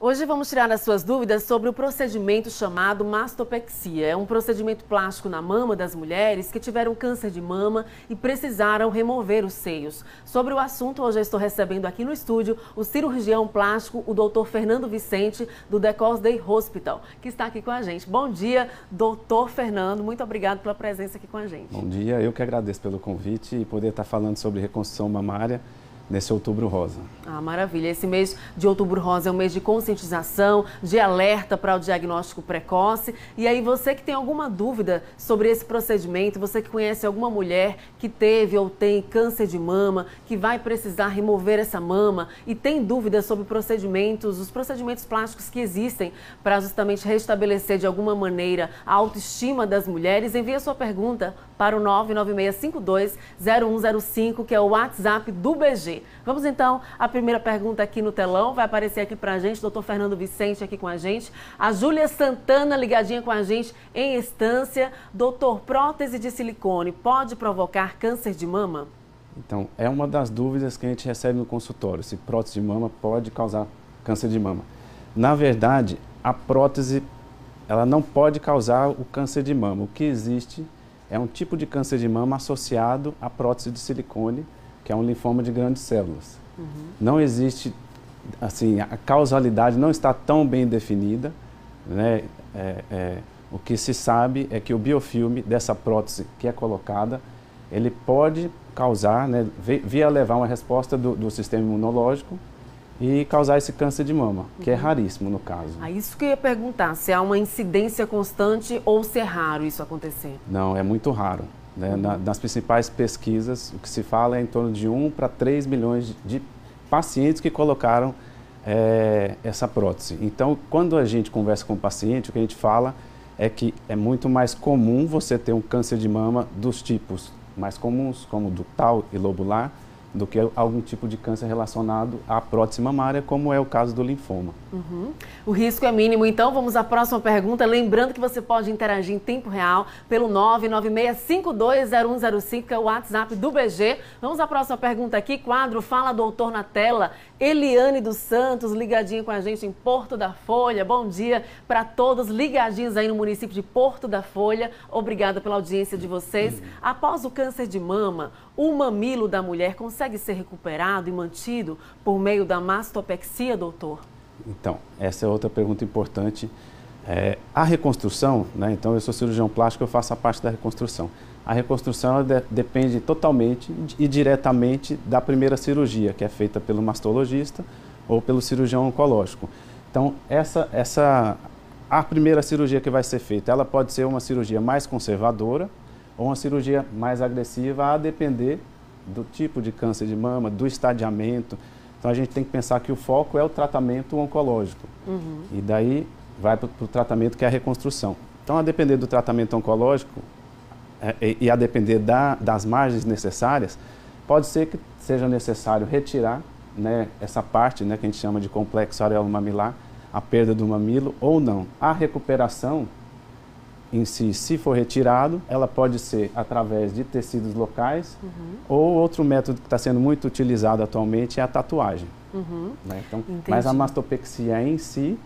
Hoje vamos tirar as suas dúvidas sobre o procedimento chamado mastopexia. É um procedimento plástico na mama das mulheres que tiveram câncer de mama e precisaram remover os seios. Sobre o assunto, hoje eu estou recebendo aqui no estúdio o cirurgião plástico, o Dr. Fernando Vicente, do The Cosday Hospital, que está aqui com a gente. Bom dia, Dr. Fernando. Muito obrigado pela presença aqui com a gente. Bom dia, eu que agradeço pelo convite e poder estar falando sobre reconstrução mamária nesse Outubro Rosa. Ah, maravilha. Esse mês de Outubro Rosa é um mês de conscientização, de alerta para o diagnóstico precoce. E aí você que tem alguma dúvida sobre esse procedimento, você que conhece alguma mulher que teve ou tem câncer de mama, que vai precisar remover essa mama e tem dúvidas sobre procedimentos, os procedimentos plásticos que existem para justamente restabelecer de alguma maneira a autoestima das mulheres, envie a sua pergunta para o 996520105, que é o WhatsApp do BG. Vamos então à primeira pergunta aqui no telão, vai aparecer aqui pra gente, doutor Fernando Vicente aqui com a gente, a Júlia Santana ligadinha com a gente em Estância. Doutor, prótese de silicone pode provocar câncer de mama? Então, é uma das dúvidas que a gente recebe no consultório, se prótese de mama pode causar câncer de mama. Na verdade, a prótese, ela não pode causar o câncer de mama. O que existe é um tipo de câncer de mama associado à prótese de silicone, que é um linfoma de grandes células. Não existe, assim, a causalidade não está tão bem definida, né? O que se sabe é que o biofilme dessa prótese que é colocada, ele pode causar, né, via levar uma resposta do sistema imunológico e causar esse câncer de mama, que é raríssimo no caso. Ah, isso que eu ia perguntar, se há uma incidência constante ou se é raro isso acontecer? Não, é muito raro. Né? Nas principais pesquisas, o que se fala é em torno de 1 para 3 milhões de pacientes que colocaram essa prótese. Então, quando a gente conversa com o paciente, o que a gente fala é que é muito mais comum você ter um câncer de mama dos tipos mais comuns, como ductal e lobular, do que algum tipo de câncer relacionado à prótese mamária, como é o caso do linfoma. O risco é mínimo, então vamos à próxima pergunta. Lembrando que você pode interagir em tempo real pelo 996520105, que é o WhatsApp do BG. Vamos à próxima pergunta aqui, quadro Fala Doutor na tela. Eliane dos Santos, ligadinha com a gente em Porto da Folha. Bom dia para todos ligadinhos aí no município de Porto da Folha. Obrigada pela audiência de vocês. Após o câncer de mama, o mamilo da mulher consegue ser recuperado e mantido por meio da mastopexia, doutor? Então, essa é outra pergunta importante. A reconstrução, né, então eu sou cirurgião plástico, eu faço a parte da reconstrução. A reconstrução depende totalmente e diretamente da primeira cirurgia, que é feita pelo mastologista ou pelo cirurgião oncológico. Então, a primeira cirurgia que vai ser feita, ela pode ser uma cirurgia mais conservadora ou uma cirurgia mais agressiva, a depender do tipo de câncer de mama, do estadiamento. Então, a gente tem que pensar que o foco é o tratamento oncológico. E daí vai para o tratamento que é a reconstrução. Então, a depender do tratamento oncológico e a depender das margens necessárias, pode ser que seja necessário retirar, né, essa parte, né, que a gente chama de complexo areolo-mamilar, a perda do mamilo ou não. A recuperação em si, se for retirado, ela pode ser através de tecidos locais ou outro método que está sendo muito utilizado atualmente é a tatuagem. Né? Então, mas a mastopexia em si,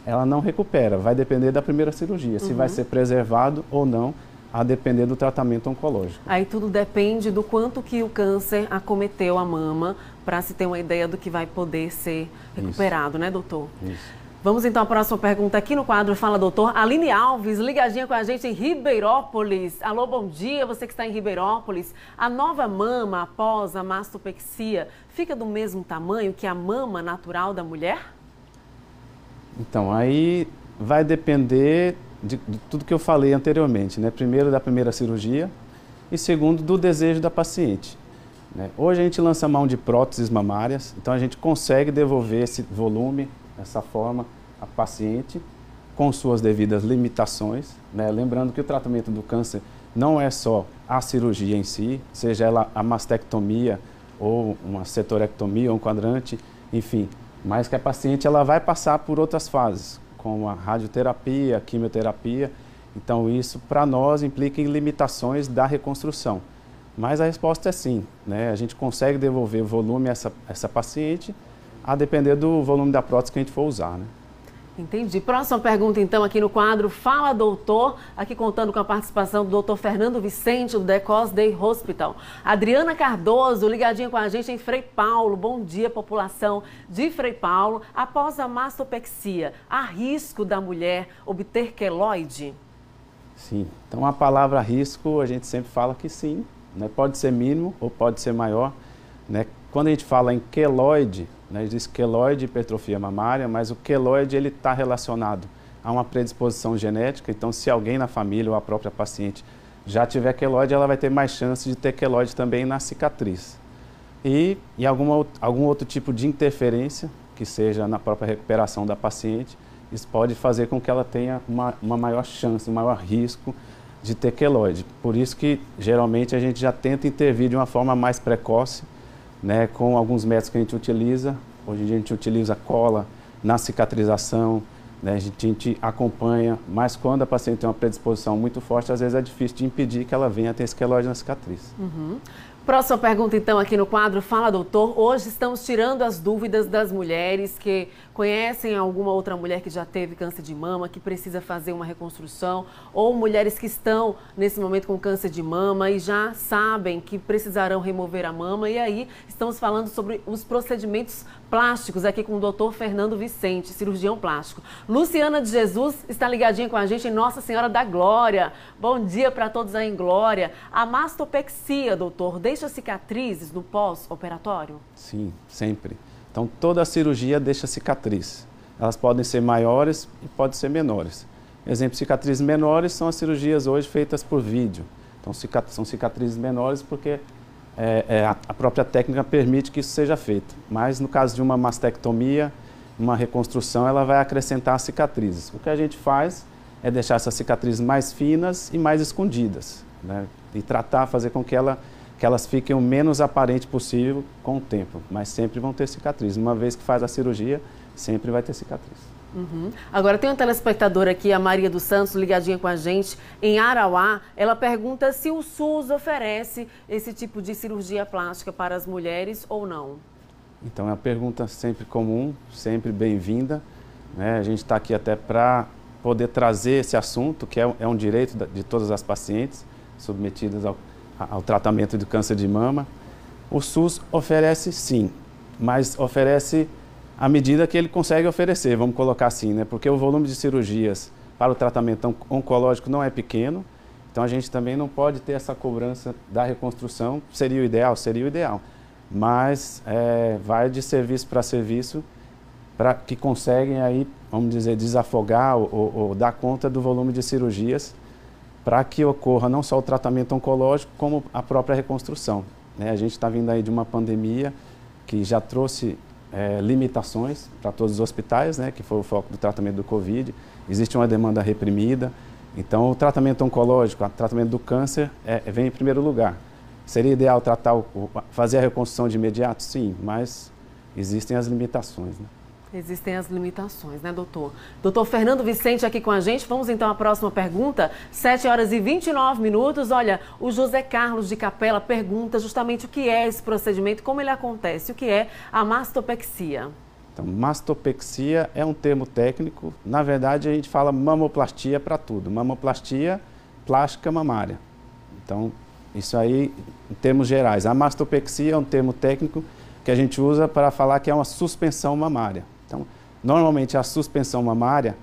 ela não recupera, vai depender da primeira cirurgia, se vai ser preservado ou não, a depender do tratamento oncológico. Aí tudo depende do quanto que o câncer acometeu a mama, para se ter uma ideia do que vai poder ser recuperado, né, doutor? Isso. Vamos então à próxima pergunta aqui no quadro Fala Doutor. Aline Alves, ligadinha com a gente em Ribeirópolis. Alô, bom dia, você que está em Ribeirópolis. A nova mama após a mastopexia fica do mesmo tamanho que a mama natural da mulher? Então, aí vai depender de tudo que eu falei anteriormente, né? Primeiro, da primeira cirurgia e segundo, do desejo da paciente. Né? Hoje a gente lança mão de próteses mamárias, então a gente consegue devolver esse volume, essa forma, a paciente, com suas devidas limitações, né? Lembrando que o tratamento do câncer não é só a cirurgia em si, seja ela a mastectomia ou uma setorectomia ou um quadrante, enfim, mas que a paciente ela vai passar por outras fases, como a radioterapia, a quimioterapia. Então isso para nós implica em limitações da reconstrução. Mas a resposta é sim, né? A gente consegue devolver volume a essa paciente a depender do volume da prótese que a gente for usar, né? Entendi. Próxima pergunta, então, aqui no quadro Fala Doutor, aqui contando com a participação do Dr. Fernando Vicente, do The Cos Day Hospital. Adriana Cardoso, ligadinha com a gente em Frei Paulo. Bom dia, população de Frei Paulo. Após a mastopexia, há risco da mulher obter queloide? Sim. Então, a palavra risco, a gente sempre fala que sim, né? Pode ser mínimo ou pode ser maior, né? Quando a gente fala em queloide, né, diz queloide hipertrofia mamária, mas o queloide ele está relacionado a uma predisposição genética. Então, se alguém na família ou a própria paciente já tiver queloide, ela vai ter mais chance de ter queloide também na cicatriz. E algum outro tipo de interferência, que seja na própria recuperação da paciente, isso pode fazer com que ela tenha uma maior chance, um maior risco de ter queloide. Por isso que, geralmente, a gente já tenta intervir de uma forma mais precoce, né, com alguns métodos que a gente utiliza. Hoje em dia a gente utiliza cola na cicatrização, né, a gente acompanha, mas quando a paciente tem uma predisposição muito forte, às vezes é difícil de impedir que ela venha a ter esse queloide na cicatriz. Próxima pergunta, então, aqui no quadro Fala Doutor. Hoje estamos tirando as dúvidas das mulheres que conhecem alguma outra mulher que já teve câncer de mama, que precisa fazer uma reconstrução, ou mulheres que estão nesse momento com câncer de mama e já sabem que precisarão remover a mama. E aí estamos falando sobre os procedimentos plásticos aqui com o Dr. Fernando Vicente, cirurgião plástico. Luciana de Jesus está ligadinha com a gente em Nossa Senhora da Glória. Bom dia para todos aí em Glória. A mastopexia, doutor, deixa cicatrizes no pós-operatório? Sim, sempre. Então, toda a cirurgia deixa cicatriz. Elas podem ser maiores e podem ser menores. Exemplo, cicatrizes menores são as cirurgias hoje feitas por vídeo. Então, são cicatrizes menores porque a própria técnica permite que isso seja feito. Mas, no caso de uma mastectomia, uma reconstrução, ela vai acrescentar cicatrizes. O que a gente faz é deixar essas cicatrizes mais finas e mais escondidas, né? E fazer com que elas fiquem o menos aparente possível com o tempo, mas sempre vão ter cicatriz. Uma vez que faz a cirurgia, sempre vai ter cicatriz. Agora tem uma telespectadora aqui, a Maria dos Santos, ligadinha com a gente, em Arauá. Ela pergunta se o SUS oferece esse tipo de cirurgia plástica para as mulheres ou não. Então é uma pergunta sempre comum, sempre bem-vinda, né? A gente está aqui até para poder trazer esse assunto, que é um direito de todas as pacientes submetidas ao tratamento de câncer de mama. O SUS oferece sim, mas oferece à medida que ele consegue oferecer, vamos colocar assim, né? Porque o volume de cirurgias para o tratamento oncológico não é pequeno, então a gente também não pode ter essa cobrança da reconstrução. Seria o ideal, mas vai de serviço para serviço para que conseguem aí, vamos dizer, desafogar ou dar conta do volume de cirurgias para que ocorra não só o tratamento oncológico, como a própria reconstrução, né? A gente está vindo aí de uma pandemia que já trouxe limitações para todos os hospitais, né? Que foi o foco do tratamento do Covid. Existe uma demanda reprimida, então o tratamento oncológico, o tratamento do câncer vem em primeiro lugar. Seria ideal fazer a reconstrução de imediato? Sim, mas existem as limitações, né? Existem as limitações, né, doutor? Doutor Fernando Vicente aqui com a gente. Vamos então à próxima pergunta. 7h29. Olha, o José Carlos de Capela pergunta justamente o que é esse procedimento, como ele acontece, o que é a mastopexia. Então, mastopexia é um termo técnico. Na verdade, a gente fala mamoplastia para tudo. Mamoplastia plástica mamária. Então, isso aí em termos gerais. A mastopexia é um termo técnico que a gente usa para falar que é uma suspensão mamária. Então, normalmente a suspensão mamária,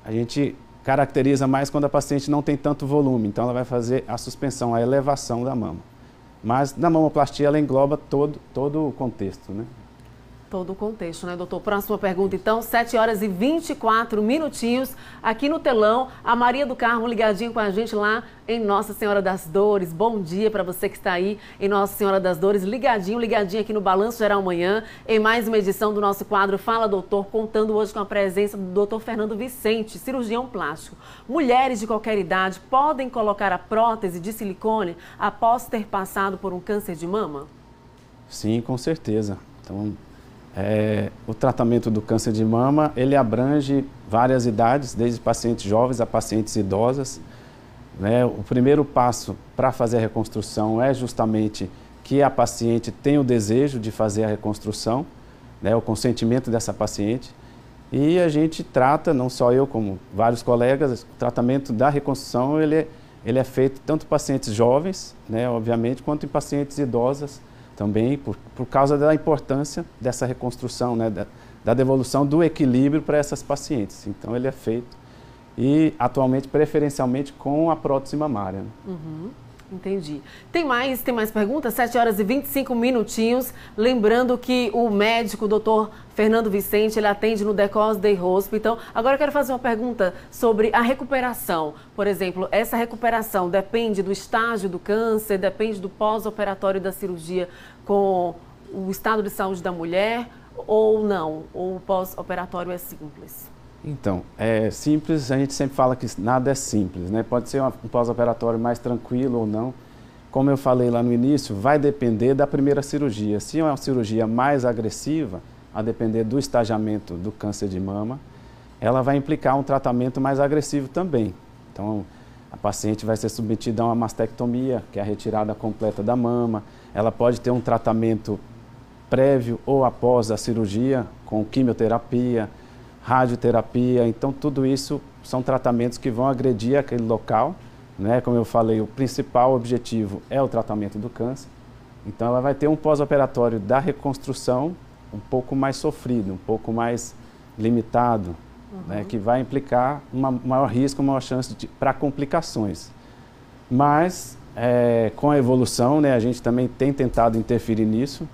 a gente caracteriza mais quando a paciente não tem tanto volume, então ela vai fazer a suspensão, a elevação da mama. Mas na mamoplastia ela engloba todo o contexto, né? Todo o contexto, né, doutor? Próxima pergunta, então, 7h24, aqui no telão, a Maria do Carmo ligadinha com a gente lá em Nossa Senhora das Dores. Bom dia para você que está aí em Nossa Senhora das Dores, ligadinho aqui no Balanço Geral Manhã, em mais uma edição do nosso quadro Fala Doutor, contando hoje com a presença do doutor Fernando Vicente, cirurgião plástico. Mulheres de qualquer idade podem colocar a prótese de silicone após ter passado por um câncer de mama? Sim, com certeza. Então, o tratamento do câncer de mama, ele abrange várias idades, desde pacientes jovens a pacientes idosas, né? O primeiro passo para fazer a reconstrução é justamente que a paciente tenha o desejo de fazer a reconstrução, né? O consentimento dessa paciente. E a gente trata, não só eu, como vários colegas, o tratamento da reconstrução, ele é feito tanto em pacientes jovens, né, obviamente, quanto em pacientes idosas também, por causa da importância dessa reconstrução, né, da devolução do equilíbrio para essas pacientes. Então, ele é feito e, atualmente, preferencialmente com a prótese mamária. Né? Uhum. Entendi. Tem mais perguntas? 7 horas e 25 minutinhos. Lembrando que o médico, o doutor Fernando Vicente, ele atende no DeCos Day Hospital. Agora eu quero fazer uma pergunta sobre a recuperação. Por exemplo, essa recuperação depende do estágio do câncer, depende do pós-operatório da cirurgia com o estado de saúde da mulher ou não? Ou o pós-operatório é simples? Então, é simples, a gente sempre fala que nada é simples, né? Pode ser um pós-operatório mais tranquilo ou não. Como eu falei lá no início, vai depender da primeira cirurgia. Se é uma cirurgia mais agressiva, a depender do estagiamento do câncer de mama, ela vai implicar um tratamento mais agressivo também. Então, a paciente vai ser submetida a uma mastectomia, que é a retirada completa da mama. Ela pode ter um tratamento prévio ou após a cirurgia, com quimioterapia, radioterapia, então tudo isso são tratamentos que vão agredir aquele local, né? Como eu falei, o principal objetivo é o tratamento do câncer, então ela vai ter um pós-operatório da reconstrução um pouco mais sofrido, um pouco mais limitado, né? Que vai implicar um maior risco, maior chance para complicações. Mas, com a evolução, né, a gente também tem tentado interferir nisso,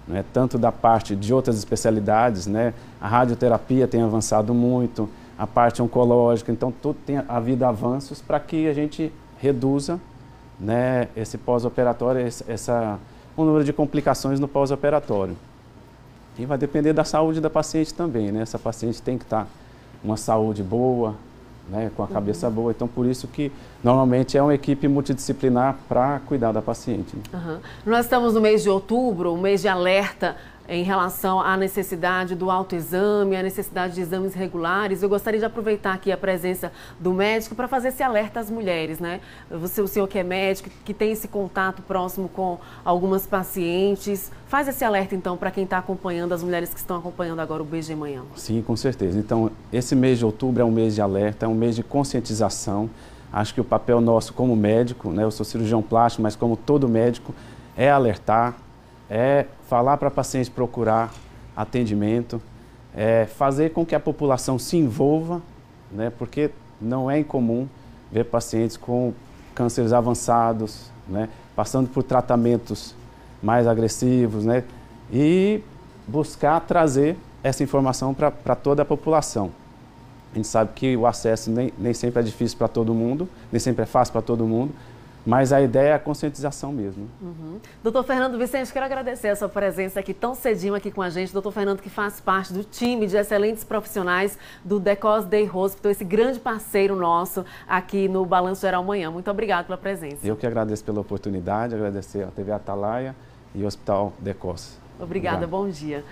né, tanto da parte de outras especialidades, né, a radioterapia tem avançado muito, a parte oncológica, então tudo tem havido avanços para que a gente reduza, né, esse pós-operatório, o número de complicações no pós-operatório. E vai depender da saúde da paciente também, né, essa paciente tem que estar uma saúde boa, né, com a cabeça boa, então por isso que normalmente é uma equipe multidisciplinar para cuidar da paciente. Né? Nós estamos no mês de outubro, um mês de alerta em relação à necessidade do autoexame, à necessidade de exames regulares. Eu gostaria de aproveitar aqui a presença do médico para fazer esse alerta às mulheres, né? O senhor que é médico, que tem esse contato próximo com algumas pacientes, faz esse alerta então para quem está acompanhando, as mulheres que estão acompanhando agora o BG Manhã. Sim, com certeza. Então, esse mês de outubro é um mês de alerta, é um mês de conscientização. Acho que o papel nosso como médico, né, eu sou cirurgião plástico, mas como todo médico, é alertar, é falar para a paciente procurar atendimento, é fazer com que a população se envolva, né, porque não é incomum ver pacientes com cânceres avançados, né, passando por tratamentos mais agressivos, né, e buscar trazer essa informação para toda a população. A gente sabe que o acesso nem sempre é difícil para todo mundo, nem sempre é fácil para todo mundo, mas a ideia é a conscientização mesmo. Doutor Fernando Vicente, quero agradecer a sua presença aqui tão cedinho aqui com a gente. Doutor Fernando, que faz parte do time de excelentes profissionais do DeCos Day Hospital, esse grande parceiro nosso aqui no Balanço Geral Manhã. Muito obrigado pela presença. Eu que agradeço pela oportunidade, agradecer a TV Atalaia e o Hospital DeCos. Obrigada, bom dia.